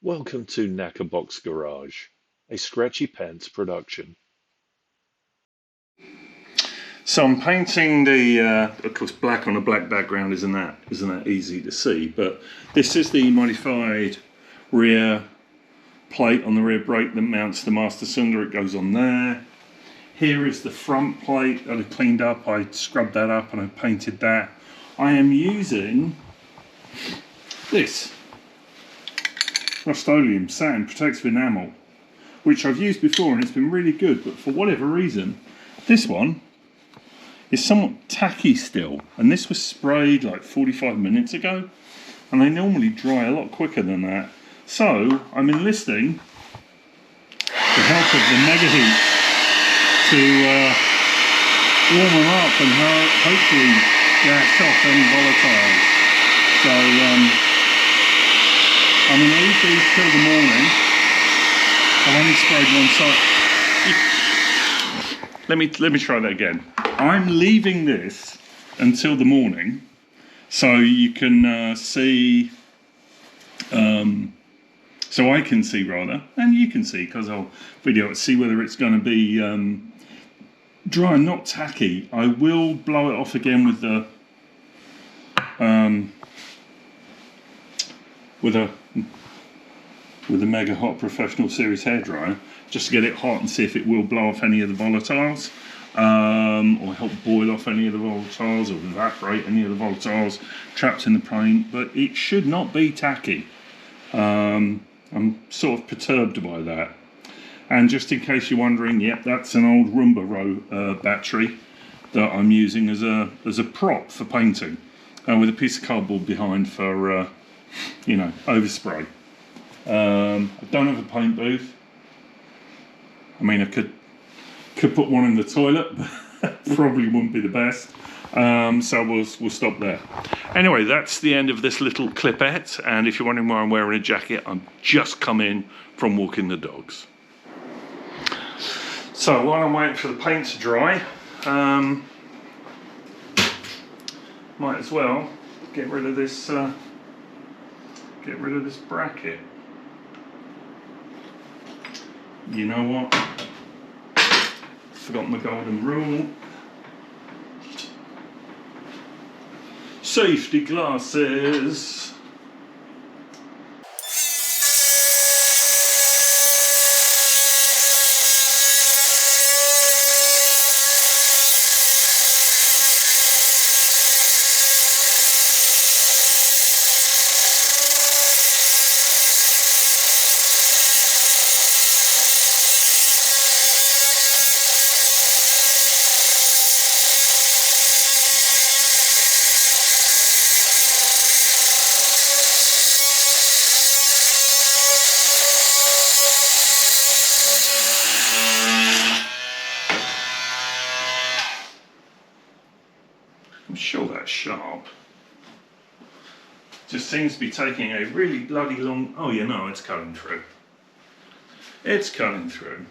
Welcome to Knackerbox Garage, a Scratchy Pants production. So I'm painting the, of course, black on a black background isn't that easy to see, but this is the modified rear plate on the rear brake that mounts the master cylinder. It goes on there. Here is the front plate that I cleaned up. I scrubbed that up and I painted that. I am using this Rust-Oleum satin protective enamel, which I've used before and it's been really good, but for whatever reason this one is somewhat tacky still, and this was sprayed like 45 minutes ago and they normally dry a lot quicker than that. So I'm enlisting the help of the mega heat to warm them up and hopefully gas off any volatiles. So I'm going to leave these till the morning. I've only sprayed one side. Let me try that again. I'm leaving this until the morning so you can see, so I can see rather, and you can see because I'll video it, see whether it's going to be dry and not tacky. I will blow it off again with the Mega Hot Professional Series hairdryer, just to get it hot and see if it will blow off any of the volatiles, or help boil off any of the volatiles, or evaporate any of the volatiles trapped in the paint. But it should not be tacky. I'm sort of perturbed by that. And just in case you're wondering, yep, that's an old Roomba battery that I'm using as a prop for painting, with a piece of cardboard behind for overspray. I don't have a paint booth. I mean, I could put one in the toilet, but probably wouldn't be the best. So we'll stop there. Anyway, that's the end of this little clipette. And if you're wondering why I'm wearing a jacket, I'm just come in from walking the dogs. So while I'm waiting for the paint to dry, might as well get rid of this bracket. You know what? Forgot my golden rule. Safety glasses. I'm sure that's sharp. Just seems to be taking a really bloody long... Oh, you know, it's cutting through. It's cutting through.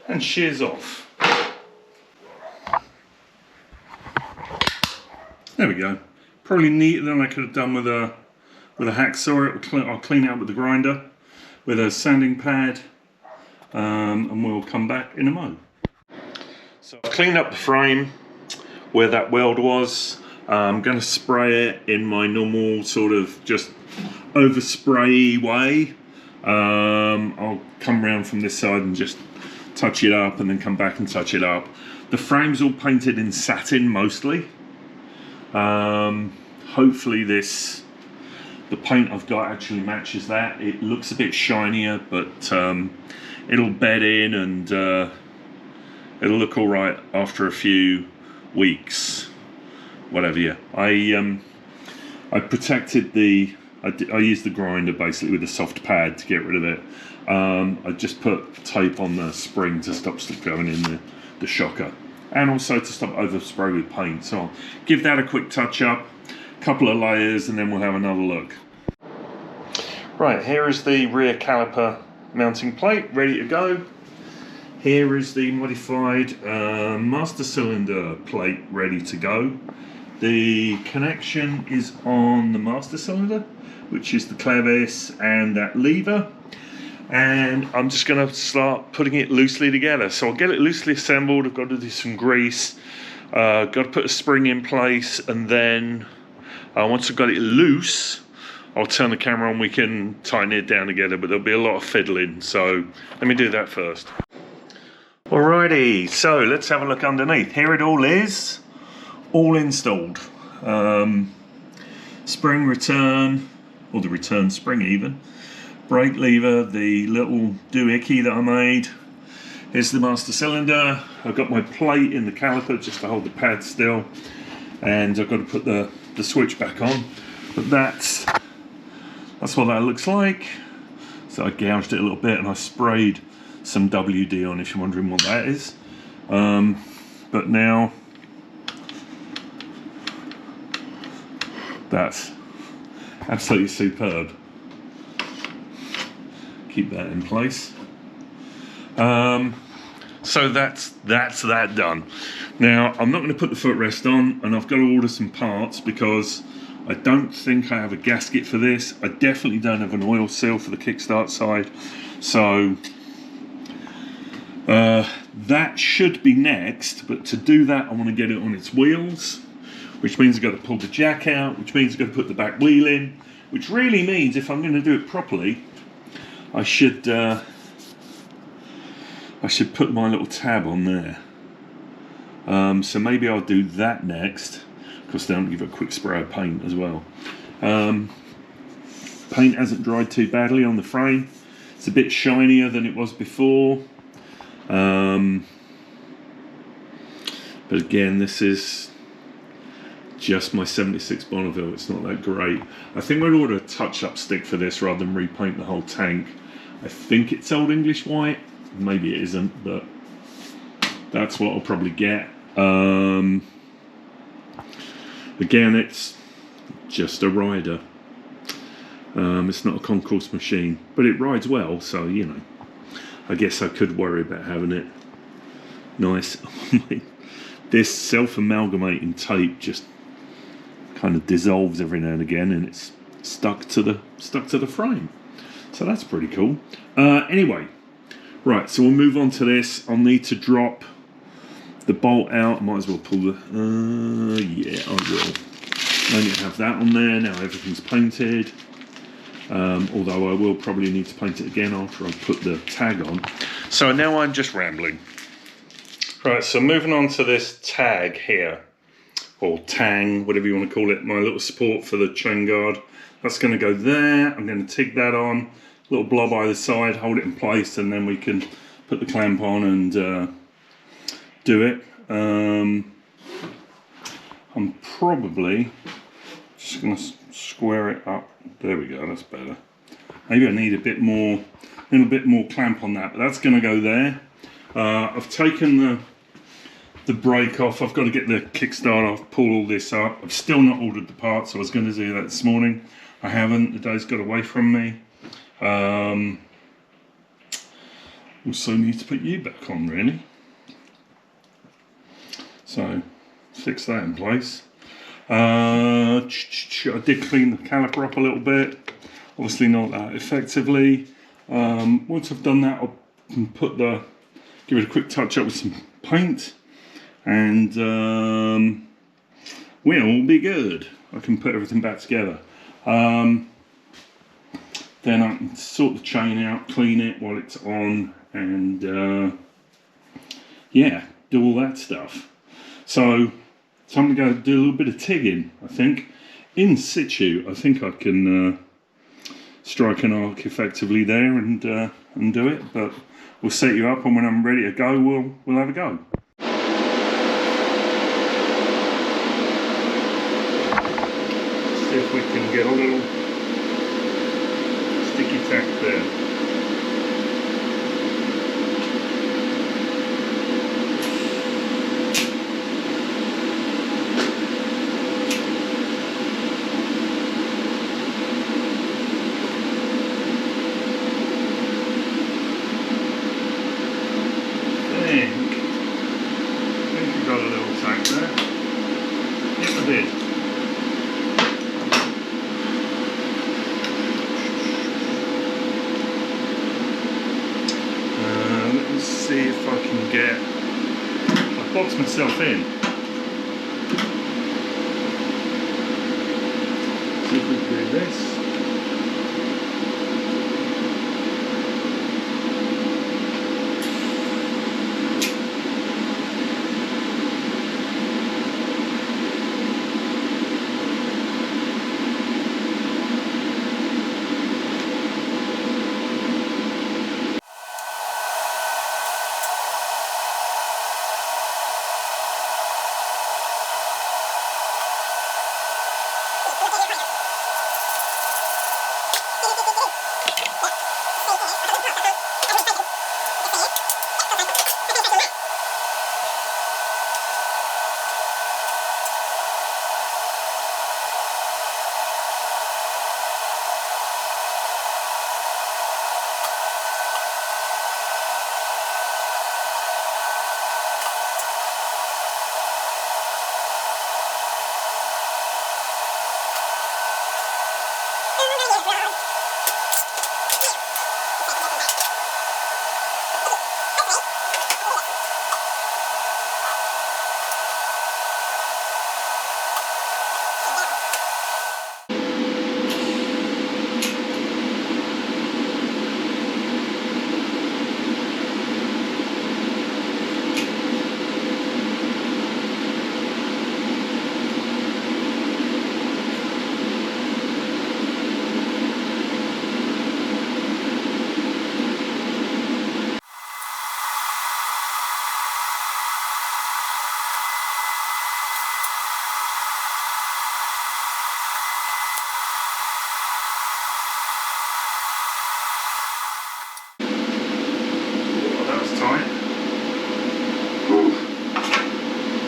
And shears off. There we go. Probably neater than I could have done with a hacksaw. I'll clean it up with the grinder, with a sanding pad, and we'll come back in a mo. So I've cleaned up the frame where that weld was. I'm going to spray it in my normal sort of just overspray way. I'll come around from this side and just touch it up and then come back and touch it up. The frame's all painted in satin mostly. Hopefully this the paint I've got actually matches that. It looks a bit shinier, but it'll bed in and it'll look all right after a few weeks. Whatever. Yeah, I protected I used the grinder basically with a soft pad to get rid of it. I just put tape on the spring to stop stuff going in the shocker, and also to stop overspray with paint. So I'll give that a quick touch up, couple of layers, and then we'll have another look. Right, here is the rear caliper mounting plate ready to go. Here is the modified master cylinder plate ready to go. The connection is on the master cylinder, which is the clevis and that lever. And I'm just going to start putting it loosely together. So I'll get it loosely assembled. I've got to do some grease. Got to put a spring in place, and then once I've got it loose, I'll turn the camera on. We can tighten it down together, but there'll be a lot of fiddling. So let me do that first. Alrighty, so let's have a look underneath. Here it all is, all installed. Spring return, or the return spring even. Brake lever, the little doohickey that I made. Here's the master cylinder. I've got my plate in the caliper just to hold the pad still, and I've got to put the switch back on. But that's what that looks like. So I gouged it a little bit and I sprayed some WD on, if you're wondering what that is. But now that's absolutely superb. Keep that in place. So that's that done. Now I'm not going to put the footrest on, and I've got to order some parts because I don't think I have a gasket for this. I definitely don't have an oil seal for the kickstart side. So that should be next, but to do that I want to get it on its wheels, which means I've got to pull the jack out, which means I've got to put the back wheel in, which really means if I'm going to do it properly, I should put my little tab on there. So maybe I'll do that next, because then I'll give it a quick spray of paint as well. Paint hasn't dried too badly on the frame. It's a bit shinier than it was before. But again, this is just my 76 Bonneville. It's not that great. I think we'll order a touch-up stick for this rather than repaint the whole tank. I think it's Old English white. Maybe it isn't, but that's what I'll probably get. Again, it's just a rider. It's not a concourse machine, but it rides well, so you know, I guess I could worry about having it nice. This self-amalgamating tape just kind of dissolves every now and again, and it's stuck to the frame. So that's pretty cool. Anyway, right. So we'll move on to this. I'll need to drop the bolt out. I might as well pull the. Yeah, I will. I need to have that on there now. Everything's painted. Although I will probably need to paint it again after I put the tag on. So now I'm just rambling. Right, so moving on to this tag here, or tang, whatever you want to call it, my little support for the chain guard. That's going to go there. I'm going to TIG that on, little blob either side, hold it in place, and then we can put the clamp on and do it. I'm probably just going to square it up. There we go, that's better. Maybe I need a little bit more clamp on that, but that's going to go there. I've taken the brake off. I've got to get the kickstart off, pull all this up. I've still not ordered the parts. I was going to do that this morning. I haven't. The day's got away from me. Also need to put you back on, really. So fix that in place. I did clean the caliper up a little bit. Obviously not that effectively. Once I've done that, I'll give it a quick touch up with some paint, and we'll be good. I can put everything back together. Then I can sort the chain out, clean it while it's on, and yeah, do all that stuff. So time to go do a little bit of tigging, I think. in situ, I think I can strike an arc effectively there and do it. But we'll set you up, and when I'm ready to go, we'll have a go. See if we can get a little sticky tack there. See if I can get. I've boxed myself in. See if we can do this.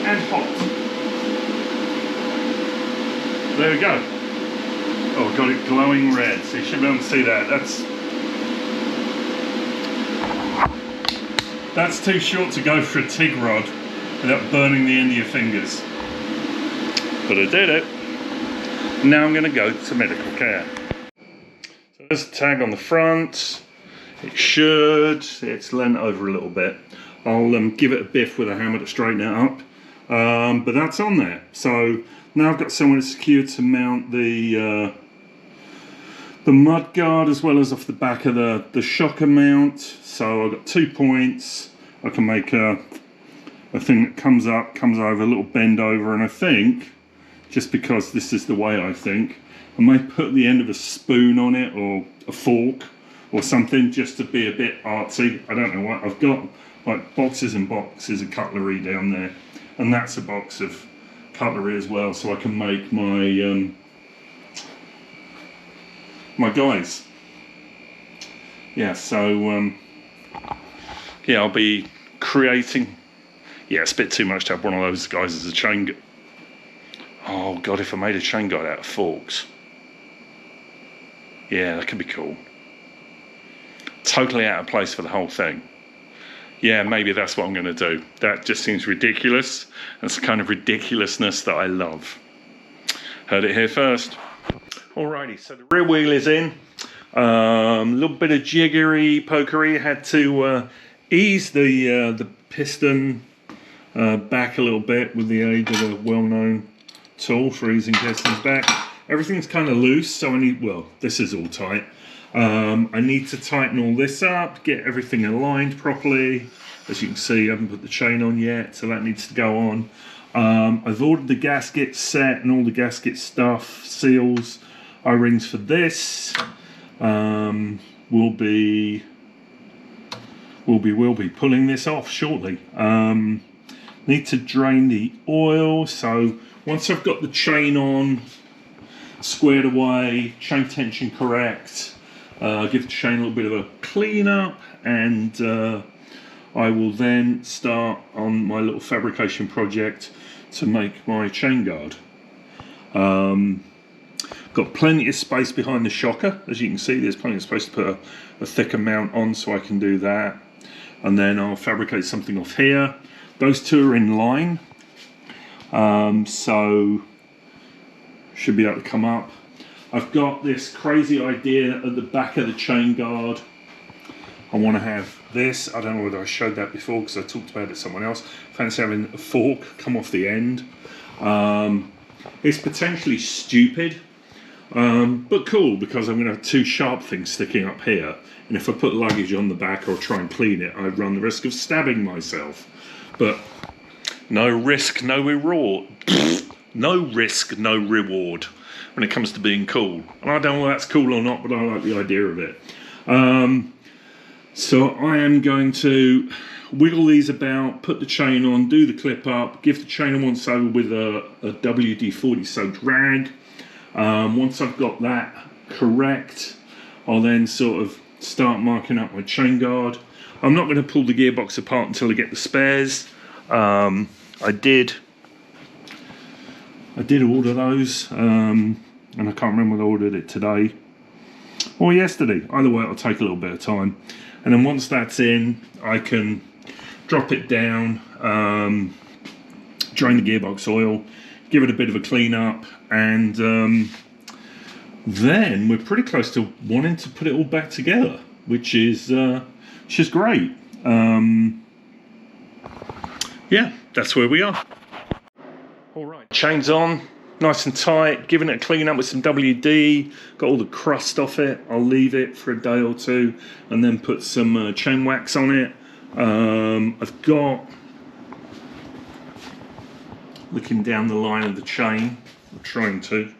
And hot. There we go. Oh, got it glowing red, so you should be able to see that. That's too short to go for a TIG rod without burning the end of your fingers. But I did it. Now I'm going to go to medical care. So there's a tag on the front. It's leant over a little bit. I'll give it a biff with a hammer to straighten it up. But that's on there. So now I've got somewhere secure to mount the mud guard as well as off the back of the shocker mount. So I've got 2 points. I can make a thing that comes over, a little bend over, and I think, just because this is the way I think, I may put the end of a spoon on it or a fork or something just to be a bit artsy. I don't know what. I've got like boxes and boxes of cutlery down there, and that's a box of cutlery as well, so I can make my my guys. Yeah, so yeah, I'll be creating. Yeah, it's a bit too much to have one of those guys as a chain guard. Oh god, if I made a chain guard out of forks. Yeah, that could be cool. Totally out of place for the whole thing. Yeah, maybe that's what I'm going to do. That just seems ridiculous. That's the kind of ridiculousness that I love. Heard it here first. Alrighty, so the rear wheel is in. A little bit of jiggery pokery. Had to ease the piston back a little bit with the aid of a well-known tool for easing pistons back. Everything's kind of loose, so I need, well, this is all tight. I need to tighten all this up, get everything aligned properly. As you can see, I haven't put the chain on yet, so that needs to go on. I've ordered the gasket set and all the gasket stuff, seals, O-rings for this. We'll be pulling this off shortly. Need to drain the oil, so once I've got the chain on, squared away, chain tension correct, give the chain a little bit of a clean up, and I will then start on my little fabrication project to make my chain guard. Got plenty of space behind the shocker, as you can see. There's plenty of space to put a thicker mount on, so I can do that. And then I'll fabricate something off here. Those two are in line, so should be able to come up. I've got this crazy idea at the back of the chain guard. I want to have this. I don't know whether I showed that before because I talked about it to someone else. Fancy having a fork come off the end. It's potentially stupid, but cool, because I'm going to have two sharp things sticking up here. And if I put luggage on the back or try and clean it, I'd run the risk of stabbing myself. But no risk, no reward. No risk, no reward when it comes to being cool. And I don't know if that's cool or not, but I like the idea of it. So I am going to wiggle these about, put the chain on, do the clip up, give the chain a once over with a WD-40 so drag. Once I've got that correct, I'll then sort of start marking up my chain guard. I'm not going to pull the gearbox apart until I get the spares. I did order those, and I can't remember whether I ordered it today or yesterday. Either way, it'll take a little bit of time. And then once that's in, I can drop it down, drain the gearbox oil, give it a bit of a clean up, and then we're pretty close to wanting to put it all back together, which is great. Yeah, that's where we are. All right, chains on, nice and tight, giving it a clean up with some WD, got all the crust off it. I'll leave it for a day or two and then put some chain wax on it. I've got, looking down the line of the chain, I'm trying to,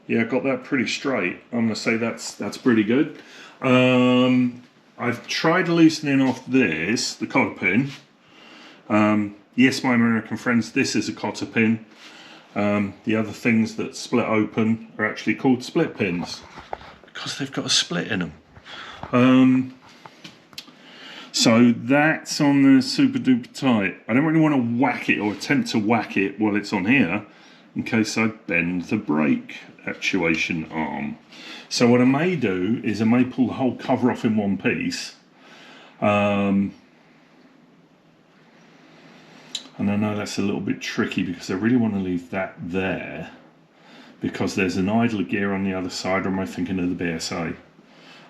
yeah, I got that pretty straight. I'm going to say that's pretty good. I've tried loosening off this, the cotter pin. Yes, my American friends, this is a cotter pin. The other things that split open are actually called split pins because they've got a split in them. So that's on the super duper tight. I don't really want to whack it or attempt to whack it while it's on here in case I bend the brake actuation arm. So what I may do is I may pull the whole cover off in one piece. And I know that's a little bit tricky because I really want to leave that there because there's an idler gear on the other side, or am I thinking of the BSA?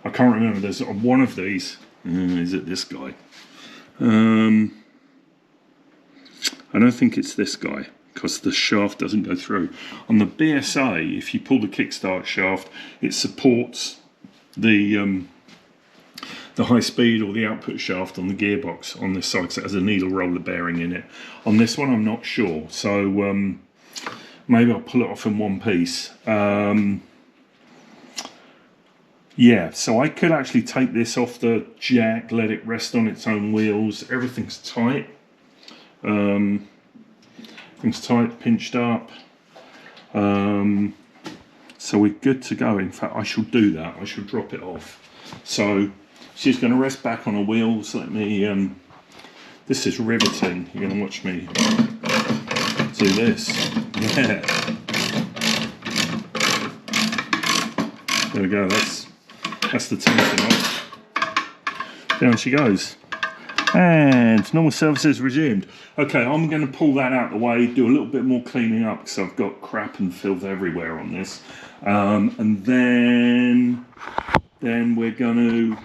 I can't remember. There's one of these. Is it this guy? I don't think it's this guy because the shaft doesn't go through. On the BSA, if you pull the kickstart shaft, it supports the high speed or the output shaft on the gearbox on this side because it has a needle roller bearing in it. On this one I'm not sure, so maybe I'll pull it off in one piece. Yeah, so I could actually take this off the jack, let it rest on its own wheels. Everything's tight. Everything's tight, pinched up. So we're good to go. In fact, I shall do that. I shall drop it off. So she's going to rest back on her wheels. Let me, this is riveting. You're going to watch me do this. Yeah. There we go, that's the tension off. Down she goes. And normal services resumed. Okay, I'm going to pull that out of the way, do a little bit more cleaning up because I've got crap and filth everywhere on this. And then we're going to,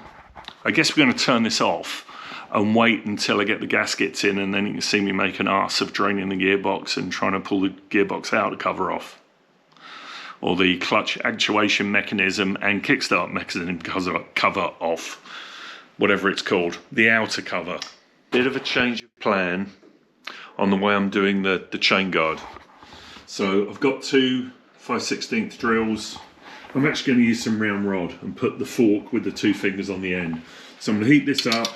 I guess we're going to turn this off and wait until I get the gaskets in, and then you can see me make an arse of draining the gearbox and trying to pull the gearbox out to cover off. Or the clutch actuation mechanism and kickstart mechanism cover off. Whatever it's called, the outer cover. Bit of a change of plan. on the way I'm doing the chain guard. So I've got two 5/16 drills. I'm actually going to use some round rod and put the fork with the two fingers on the end. So I'm going to heat this up,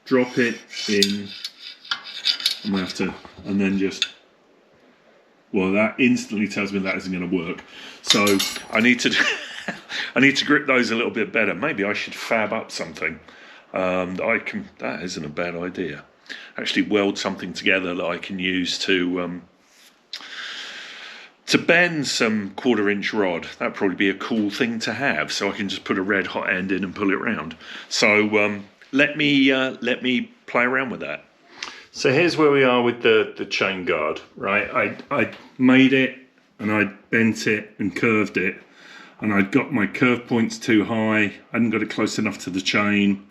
drop it in, I'm going to have to, and then just, well, that instantly tells me that isn't going to work. So I need to I need to grip those a little bit better. Maybe I should fab up something that isn't a bad idea. Actually weld something together that I can use to bend some 1/4 inch rod. That'd probably be a cool thing to have, so I can just put a red hot end in and pull it around. So let me play around with that. So here's where we are with the chain guard, right? I made it and I bent it and curved it, and I'd got my curve points too high. I hadn't got it close enough to the chain.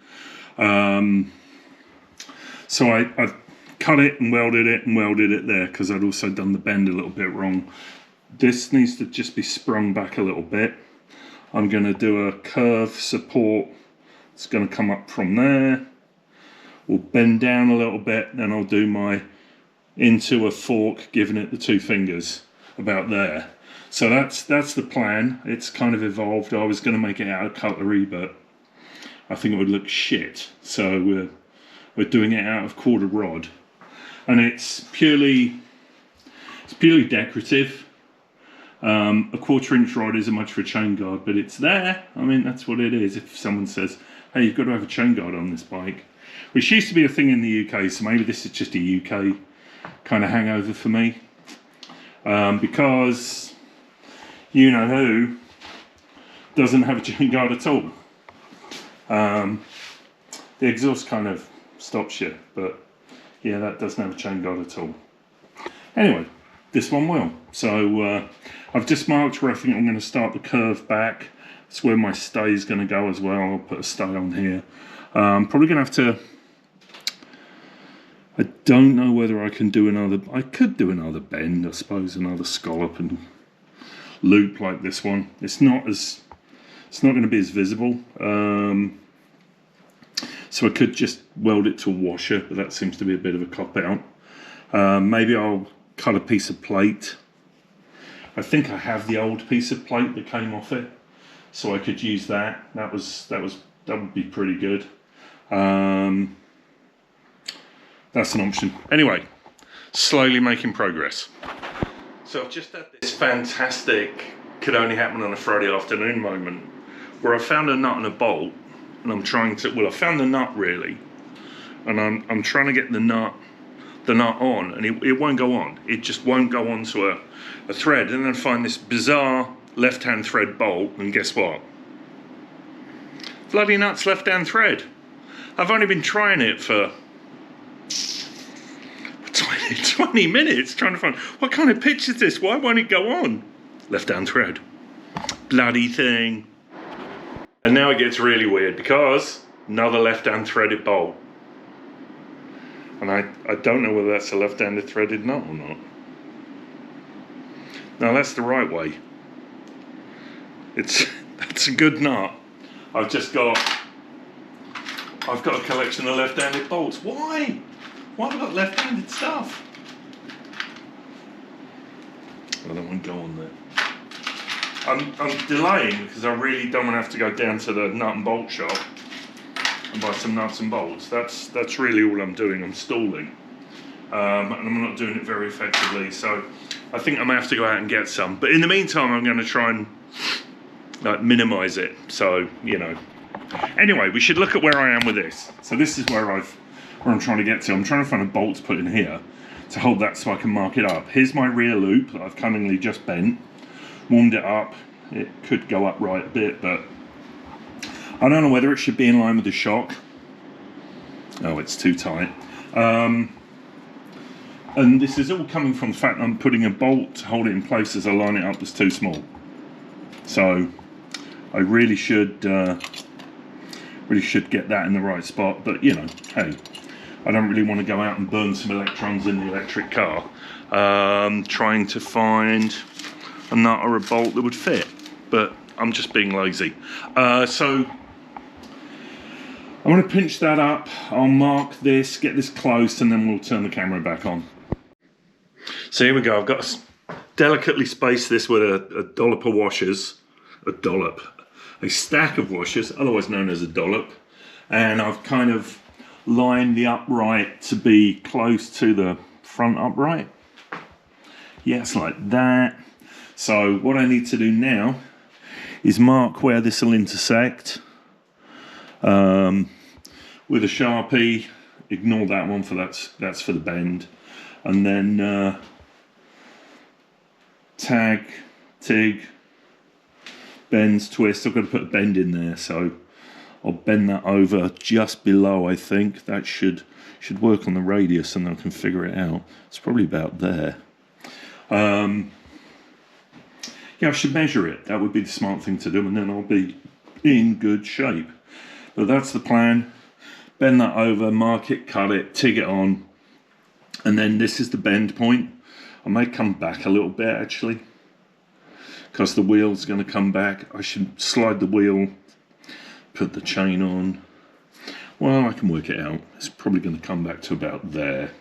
So I cut it and welded it there, because I'd also done the bend a little bit wrong. This needs to just be sprung back a little bit. I'm going to do a curve support. It's going to come up from there. We'll bend down a little bit, then I'll do my into a fork, giving it the two fingers about there. So that's the plan. It's kind of evolved. I was going to make it out of cutlery, but I think it would look shit. So we're doing it out of 1/4 rod, and it's purely decorative. A 1/4 inch rod isn't much for a chain guard, but it's there. I mean, that's what it is. If someone says, hey, you've got to have a chain guard on this bike, which used to be a thing in the UK, so maybe this is just a UK kind of hangover for me, because you know who doesn't have a chain guard at all. The exhaust kind of stops you, but yeah, that doesn't have a chain guard at all. Anyway, this one will. So I've just marked where I think I'm going to start the curve back. That's where my stay is going to go as well. I'll put a stay on here. Probably going to have to, I don't know whether I can do another, I could do another bend, I suppose, another scallop and loop like this one. It's not going to be as visible. So I could just weld it to a washer, but that seems to be a bit of a cop-out. Maybe I'll cut a piece of plate. I think I have the old piece of plate that came off it, so I could use that. That would be pretty good. That's an option. Anyway, slowly making progress. So I've just had this fantastic, could only happen on a Friday afternoon moment, where I found a nut and a bolt, and I'm trying to, well, I found the nut really, and I'm trying to get the nut on, and it won't go on. It just won't go onto a thread. And then I find this bizarre left-hand thread bolt, and guess what? Bloody nuts left-hand thread. I've only been trying it for 20 minutes trying to find, what kind of pitch is this? Why won't it go on? Left-hand thread. Bloody thing. And now it gets really weird, because another left-hand threaded bolt. And I don't know whether that's a left-handed threaded nut or not. No, that's the right way. That's a good nut. I've got a collection of left-handed bolts. Why? Why have I got left-handed stuff? I don't want to go on there. I'm delaying because I really don't want to have to go down to the nut and bolt shop and buy some nuts and bolts. That's really all I'm doing. I'm stalling, and I'm not doing it very effectively. So I think I'm gonna have to go out and get some. But in the meantime, I'm going to try and minimise it. So you know. Anyway, we should look at where I am with this. So this is where I'm trying to get to. I'm trying to find a bolt to put in here to hold that so I can mark it up. Here's my rear loop that I've cunningly just bent. Warmed it up. It could go up right a bit, but I don't know whether it should be in line with the shock. Oh, it's too tight. And this is all coming from the fact that I'm putting a bolt to hold it in place as I line it up that's too small. So I really should get that in the right spot. But you know, hey, I don't really want to go out and burn some electrons in the electric car trying to find a nut or a bolt that would fit, but I'm just being lazy. So I'm going to pinch that up, I'll mark this, get this close, and then we'll turn the camera back on. So here we go, I've got to delicately space this with a dollop of washers. A stack of washers, otherwise known as a dollop. And I've kind of lined the upright to be close to the front upright. Yes, like that. So what I need to do now is mark where this will intersect with a Sharpie. Ignore that one for that's for the bend. And then tag, TIG, bends, twist. I've got to put a bend in there, so I'll bend that over just below. I think that should work on the radius, and then I can figure it out. It's probably about there. Yeah, I should measure it. That would be the smart thing to do, and then I'll be in good shape. But that's the plan. Bend that over, mark it, cut it, TIG it on, and then this is the bend point. I may come back a little bit actually, because the wheel's going to come back. I should slide the wheel, put the chain on. Well, I can work it out. It's probably going to come back to about there.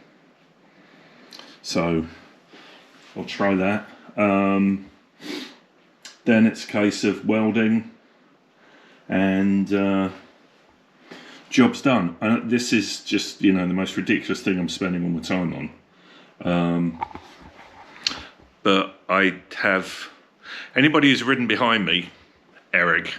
So I'll try that. Then it's a case of welding, and job's done. This is just, the most ridiculous thing I'm spending all my time on. But I have, anybody who's ridden behind me, Eric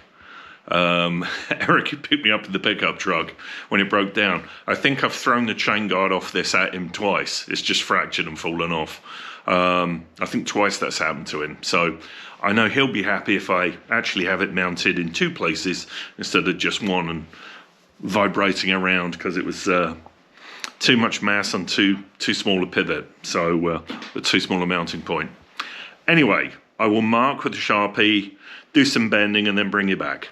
Eric picked me up in the pickup truck when it broke down. I think I've thrown the chain guard off this at him twice. It's just fractured and fallen off. I think twice that's happened to him. So I know he'll be happy if I actually have it mounted in two places instead of just one and vibrating around, because it was too much mass on too small a pivot, so a too small a mounting point. Anyway, I will mark with a Sharpie, do some bending, and then bring you back.